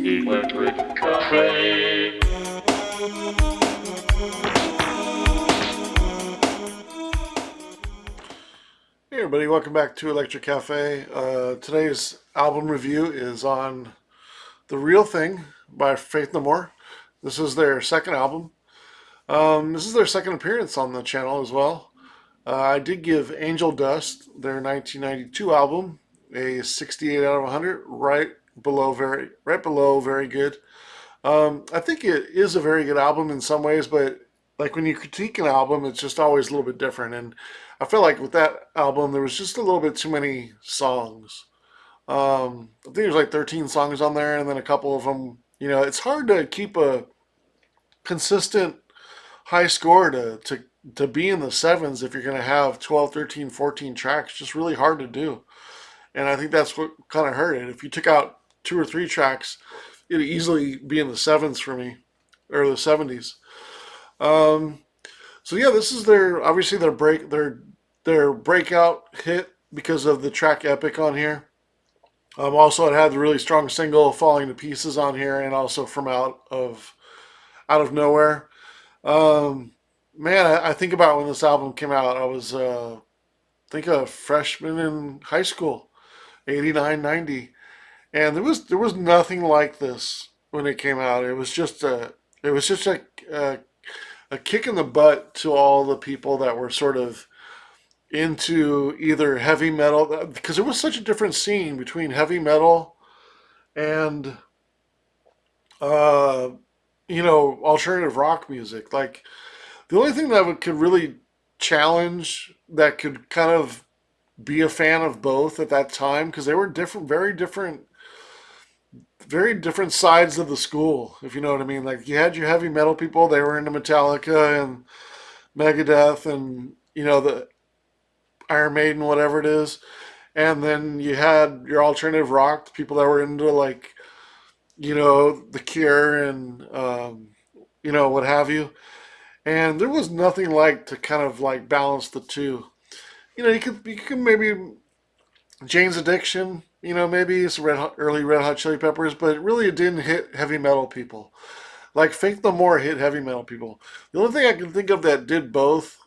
Electric Cafe. Hey everybody, welcome back to Electric Cafe. Today's album review is on The Real Thing by Faith No More. This is their second album. This is their second appearance on the channel as well. I did give Angel Dust, their 1992 album, a 68 out of 100, right below very good. I think it is a very good album in some ways, but like when you critique an album, it's just always a little bit different. And I feel like with that album, there was just a little bit too many songs. I think there's like 13 songs on there, and then a couple of them. It's hard to keep a consistent high score to be in the sevens if you're going to have 12, 13, 14 tracks. Just really hard to do. And I think that's what kind of hurt it. If you took out two or three tracks, it'd easily be in the sevens for me, or the 70s. Um, so yeah, this is their obviously their breakout hit because of the track Epic on here. Also, it had the really strong single "Falling to Pieces" on here, and also from Out of Nowhere. Um, Man, I think about when this album came out. I was I think a freshman in high school, 89, 90, and there was nothing like this when it came out. It was just a kick in the butt to all the people that were sort of into either heavy metal, because it was such a different scene between heavy metal and uh, alternative rock music. Like the only thing that could really challenge that could kind of be a fan of both at that time, because they were different, very different sides of the school, if you know what I mean. Like you had your heavy metal people, they were into Metallica and Megadeth and the Iron Maiden, whatever it is. And then you had your alternative rock people that were into like The Cure and what have you. And there was nothing like to kind of like balance the two. You could maybe Jane's Addiction. Maybe it's early Red Hot Chili Peppers, but really it didn't hit heavy metal people. Like Faith No More hit heavy metal people. The only thing I can think of that did both,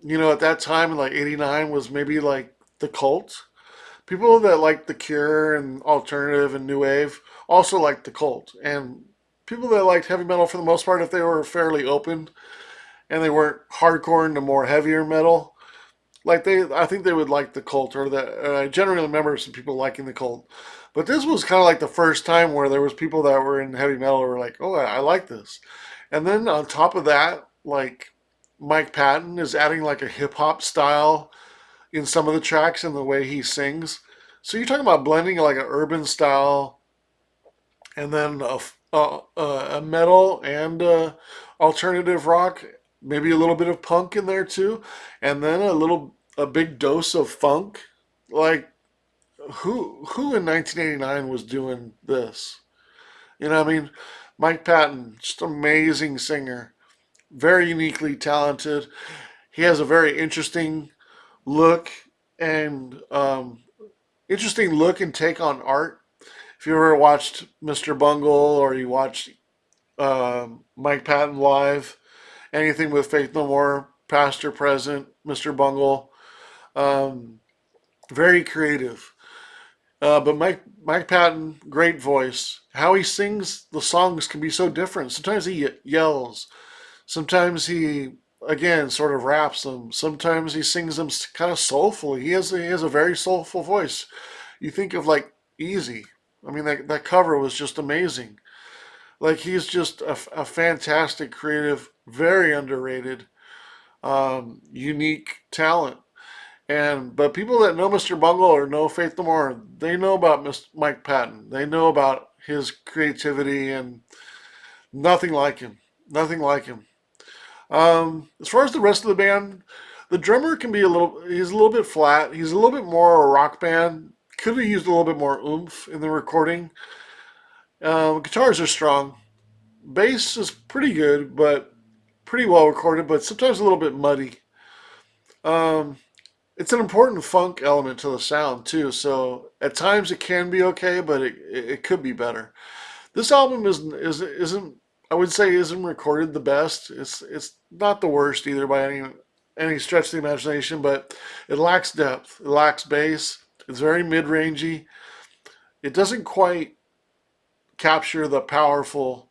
at that time in like '89 was maybe like the Cult. People that liked The Cure and alternative and new wave also liked the Cult. And people that liked heavy metal for the most part, if they were fairly open and they weren't hardcore into more heavier metal, I think they would like the Cult, or that I generally remember some people liking the Cult. But this was kind of like the first time where there was people that were in heavy metal who were like, oh, I like this. And then on top of that, like Mike Patton is adding like a hip hop style in some of the tracks and the way he sings. So you're talking about blending like an urban style and then a metal and alternative rock, maybe a little bit of punk in there too, and then a big dose of funk. Like who in 1989 was doing this? I mean, Mike Patton, just amazing singer, very uniquely talented. He has a very look and interesting look and take on art. If you ever watched Mr. Bungle or you watched Mike Patton live, anything with Faith No More, past or present, Mr. Bungle, um, very creative. But Mike Patton, great voice. How he sings the songs can be so different. Sometimes he yells. Sometimes he again sort of raps them. Sometimes he sings them kind of soulfully. He has a very soulful voice. You think of like Easy. I mean that cover was just amazing. Like he's just a fantastic creative, very underrated, unique talent. But people that know Mr. Bungle or know Faith No More, they know about Mike Patton. They know about his creativity and nothing like him. Nothing like him. As far as the rest of the band, the drummer can be he's a little bit flat. He's a little bit more a rock band. Could have used a little bit more oomph in the recording. Guitars are strong. Bass is pretty good, but pretty well recorded, but sometimes a little bit muddy. Um, it's an important funk element to the sound too. So at times it can be okay, but it could be better. This album isn't I would say isn't recorded the best. It's not the worst either by any stretch of the imagination, but it lacks depth. It lacks bass. It's very mid rangey. It doesn't quite capture the powerful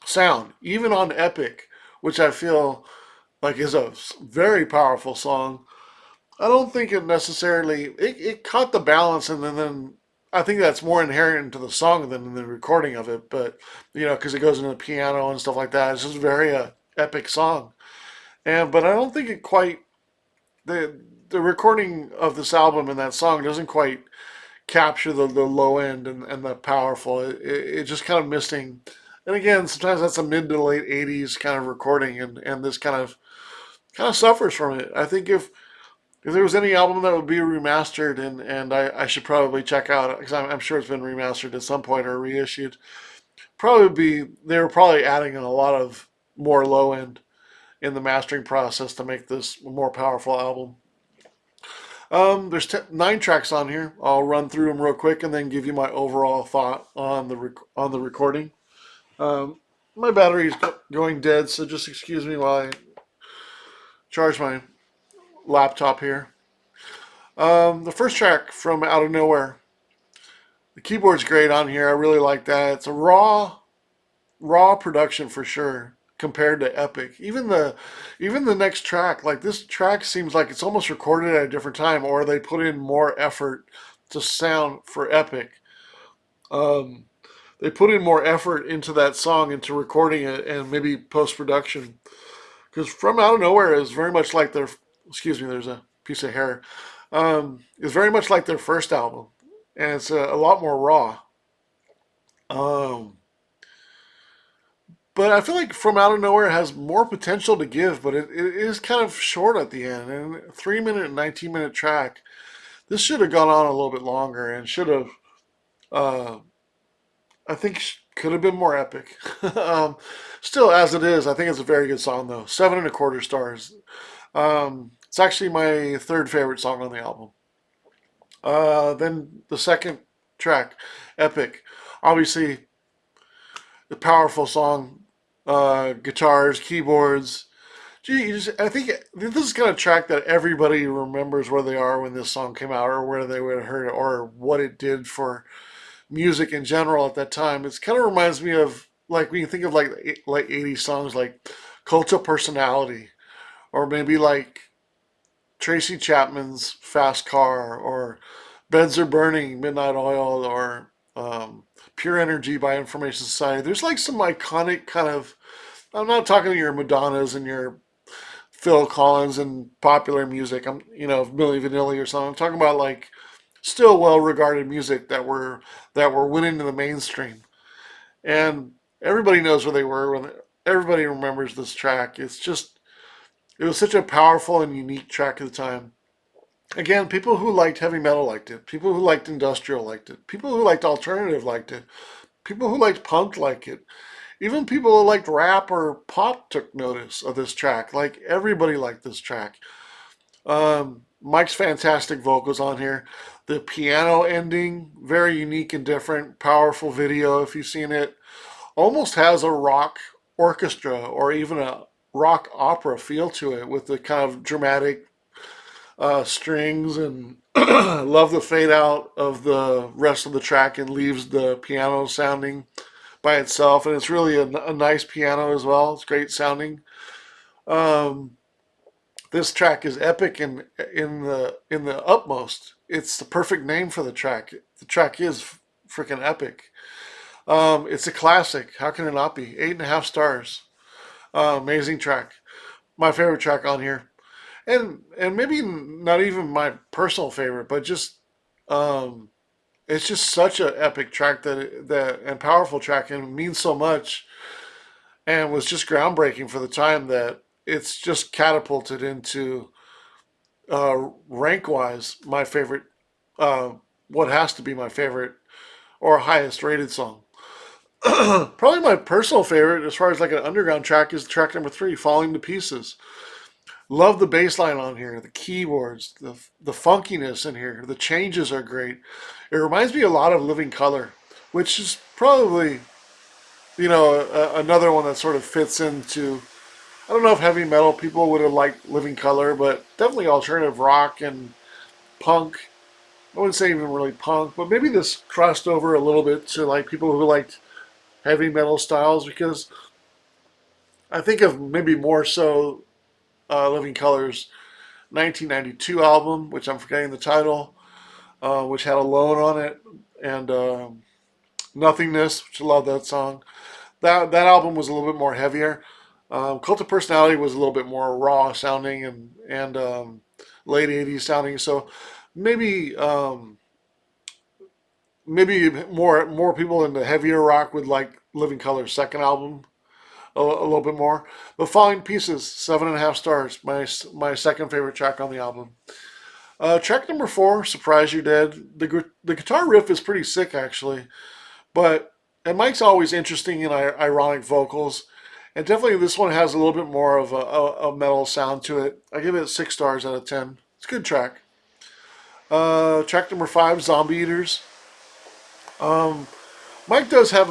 sound, even on Epic, which I feel like is a very powerful song. I don't think it necessarily it caught the balance, and then I think that's more inherent into the song than in the recording of it. But because it goes into the piano and stuff like that, it's just very epic song. But I don't think it quite the recording of this album and that song doesn't quite capture the low end and the powerful. It just kind of missing. And again, sometimes that's a mid to late '80s kind of recording, and this kind of suffers from it. I think if there was any album that would be remastered and I should probably check out because I'm sure it's been remastered at some point or reissued, probably be they were probably adding in a lot of more low end in the mastering process to make this a more powerful album. There's 9 tracks on here. I'll run through them real quick and then give you my overall thought on the recording. Um, my battery's going dead, so just excuse me while I charge my laptop here. The first track from Out of Nowhere. The keyboard's great on here. I really like that. It's a raw production for sure compared to Epic. Even the next track, like this track seems like it's almost recorded at a different time or they put in more effort to sound for Epic. Um, they put in more effort into that song, into recording it and maybe post production. Because From Out of Nowhere is very much like their, excuse me, there's a piece of hair. It's very much like their first album, and it's a lot more raw. Um, but I feel like From Out of Nowhere has more potential to give, but it is kind of short at the end. And a 3 minute and 19-minute track, this should have gone on a little bit longer and should have, uh, I think, could have been more epic. Still, as it is, I think it's a very good song though. 7.25 stars. It's actually my third favorite song on the album. Then the second track, Epic. Obviously, the powerful song, guitars, keyboards. Gee, I think this is kind of track that everybody remembers where they are when this song came out, or where they would have heard it, or what it did for music in general at that time. It kind of reminds me of like when you think of like '80s songs like Cult of Personality, or maybe like Tracy Chapman's Fast Car, or Beds Are Burning, Midnight Oil, or Pure Energy by Information Society. There's like some iconic kind of. I'm not talking to your Madonnas and your Phil Collins and popular music. I'm, Milli Vanilli or something. I'm talking about like still well-regarded music that were winning to the mainstream, and everybody knows where they were when everybody remembers this track. It was such a powerful and unique track at the time. Again, people who liked heavy metal liked it. People who liked industrial liked it. People who liked alternative liked it. People who liked punk liked it. Even people who liked rap or pop took notice of this track. Like everybody liked this track. Mike's fantastic vocals on here. The piano ending, very unique and different. Powerful video if you've seen it. Almost has a rock orchestra or even a rock opera feel to it with the kind of dramatic strings, and love the fade out of the rest of the track and leaves the piano sounding by itself, and it's really a nice piano as well. It's great sounding. Um, this track is epic in the utmost. It's the perfect name for the track. The track is freaking epic. It's a classic. How can it not be? 8.5 stars. Amazing track. My favorite track on here, and maybe not even my personal favorite, but just um, it's just such an epic track that and powerful track and means so much and was just groundbreaking for the time that it's just catapulted into rank wise my favorite, uh, what has to be my favorite or highest rated song. Probably my personal favorite as far as like an underground track is track number 3, Falling to Pieces. Love the bass line on here, the keyboards, the funkiness in here. The changes are great. It reminds me a lot of Living Color, which is probably, another one that sort of fits into. I don't know if heavy metal people would have liked Living Color, but definitely alternative rock and punk. I wouldn't say even really punk, but maybe this crossed over a little bit to like people who liked heavy metal styles because I think of maybe more so Living Color's 1992 album, which I'm forgetting the title, which had Alone on it, and Nothingness, which I love that song. That album was a little bit more heavier. Cult of Personality was a little bit more raw sounding and late '80s sounding. So maybe maybe more people in the heavier rock would like Living Color's second album a little bit more. But Falling Pieces, 7.5 stars. My second favorite track on the album. Track number four, Surprise You Dead. The guitar riff is pretty sick actually, but and Mike's always interesting and ironic vocals. And definitely this one has a little bit more of a metal sound to it. I give it 6 stars out of 10. It's a good track. Track number five, Zombie Eaters. Um, Mike does have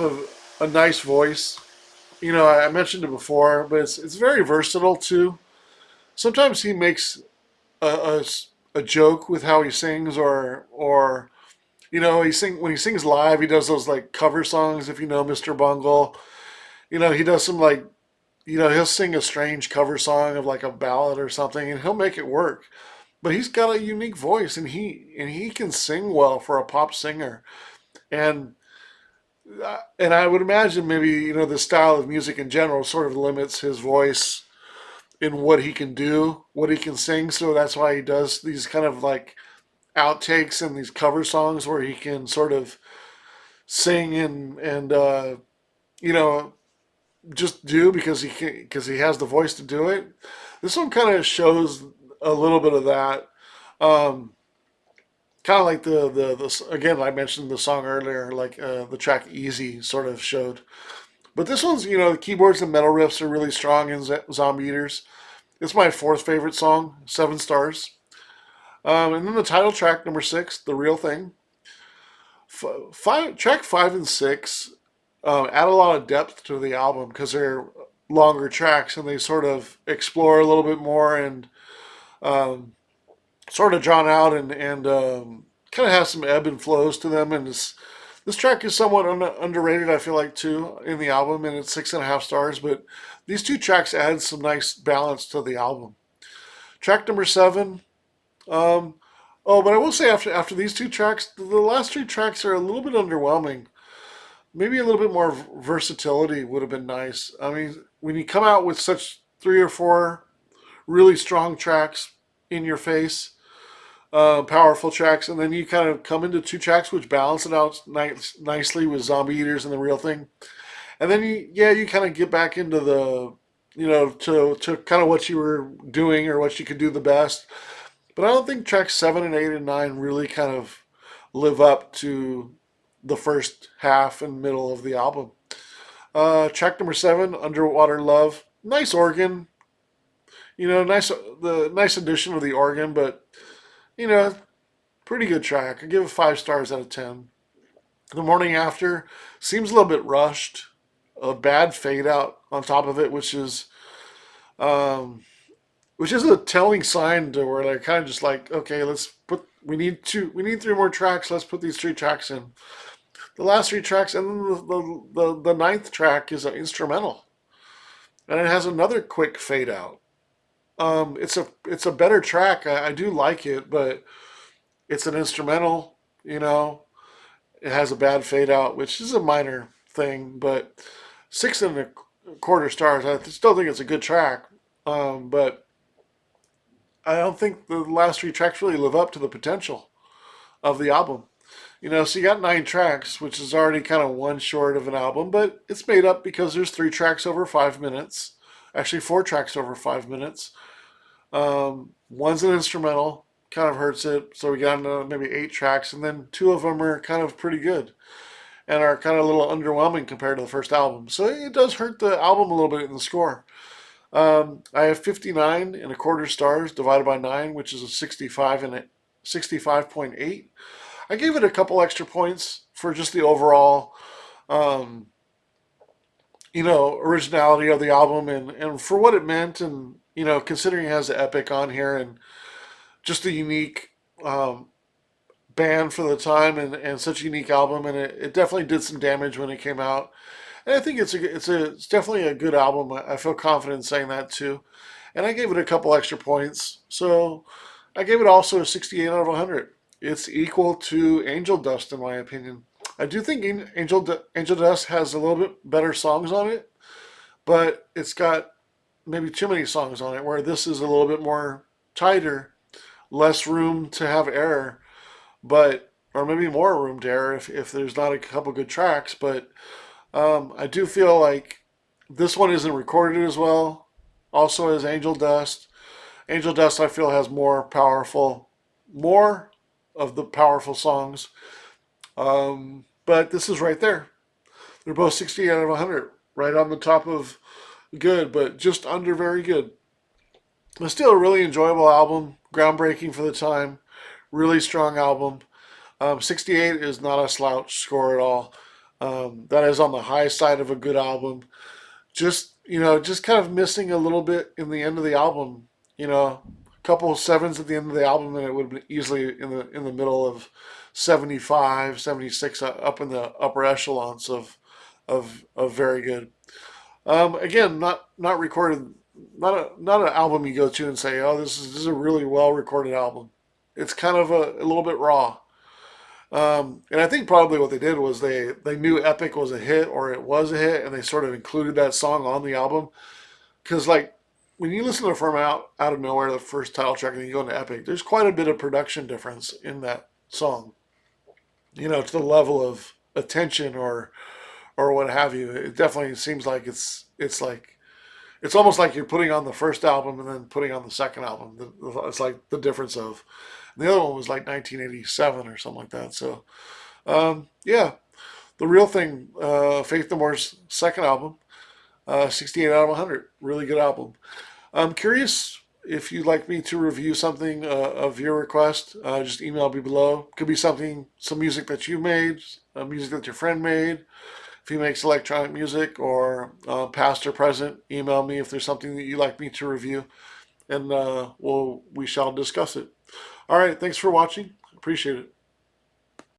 a nice voice. I mentioned it before, but it's very versatile too. Sometimes he makes a, a, a joke with how he sings, or when he sings live, he does those like cover songs. If you know Mr. Bungle, he does some like he'll sing a strange cover song of like a ballad or something, and he'll make it work. But he's got a unique voice, and he can sing well for a pop singer. And and I would imagine maybe the style of music in general sort of limits his voice in what he can do, what he can sing. So that's why he does these kind of like outtakes and these cover songs where he can sort of sing and you know just do because he has the voice to do it. This one kind of shows a little bit of that. Um, Kind of like the again I mentioned the song earlier, like the track Easy sort of showed. But this one's the keyboards and metal riffs are really strong in Zombie Eaters. It's my fourth favorite song, 7 stars. And then the title track number six, The Real Thing. Track five and six add a lot of depth to the album because they're longer tracks and they sort of explore a little bit more and um, sort of drawn out and kind of has some ebb and flows to them. And this track is somewhat underrated, I feel like, too, in the album, and it's 6.5 stars. But these two tracks add some nice balance to the album. Track number seven. Um, oh, but I will say after these two tracks, the last three tracks are a little bit underwhelming. Maybe a little bit more versatility would have been nice. I mean, when you come out with such three or four really strong tracks in your face, powerful tracks, and then you kind of come into two tracks which balance it out nicely with Zombie Eaters and The Real Thing, and then you kind of get back into the to kind of what you were doing or what you could do the best. But I don't think tracks seven and eight and nine really kind of live up to the first half and middle of the album. Track number seven, Underwater Love. Nice organ, nice addition of the organ, but you know, pretty good track. I give it 5 stars out of 10. The Morning After seems a little bit rushed. A bad fade out on top of it, um, which is a telling sign to where they're kind of just like, okay, we need three more tracks. Let's put these three tracks in. The last three tracks, and then the ninth track is an instrumental, and it has another quick fade out. It's a better track. I do like it, but it's an instrumental. You know, it has a bad fade out, which is a minor thing, but 6.25 stars. I still think it's a good track, but I don't think the last three tracks really live up to the potential of the album. So you got 9 tracks, which is already kind of one short of an album, but it's made up because there's 3 tracks over 5 minutes. Actually, 4 tracks over 5 minutes. One's an instrumental, kind of hurts it. So we got maybe 8 tracks, and then two of them are kind of pretty good and are kind of a little underwhelming compared to the first album. So it does hurt the album a little bit in the score. I have 59 and a quarter stars divided by 9, which is a 65 and a 65.8. I gave it a couple extra points for just the overall, um, originality of the album and for what it meant. And, considering it has the epic on here and just a unique um, band for the time and such a unique album. And it definitely did some damage when it came out. And I think it's definitely a good album. I feel confident in saying that too. And I gave it a couple extra points. So I gave it also a 68 out of 100. It's equal to Angel Dust in my opinion. I do think Angel Dust has a little bit better songs on it, but it's got maybe too many songs on it. Where this is a little bit more tighter, less room to have error, but or maybe more room to error if there's not a couple good tracks. But I do feel like this one isn't recorded as well. Also as Angel Dust. Angel Dust I feel has more of the powerful songs. But this is right there. They're both 60 out of 100, right on the top of good, but just under very good. But still a really enjoyable album, groundbreaking for the time, really strong album. 68 is not a slouch score at all. That is on the high side of a good album. Just kind of missing a little bit in the end of the album. A couple of sevens at the end of the album, and it would have been easily in the middle of 75, 76, up in the upper echelons of very good. Again, not recorded, not an album you go to and say, oh, this is a really well recorded album. It's kind of a little bit raw. And I think probably what they did was they knew Epic was a hit or it was a hit, and they sort of included that song on the album. Because like when you listen to From Out of Nowhere, the first title track, and you go into Epic, there's quite a bit of production difference in that song. To the level of attention or what have you. It definitely seems like it's almost like you're putting on the first album and then putting on the second album. It's like the difference of the other one was like 1987 or something like that. So yeah, the real thing, Faith No More's second album, 68 out of 100, really good album. I'm curious if you'd like me to review something of your request. Just email me below. Could be some music that you made, music that your friend made. If he makes electronic music or past or present, email me if there's something that you'd like me to review, and we shall discuss it. All right, thanks for watching. Appreciate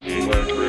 it.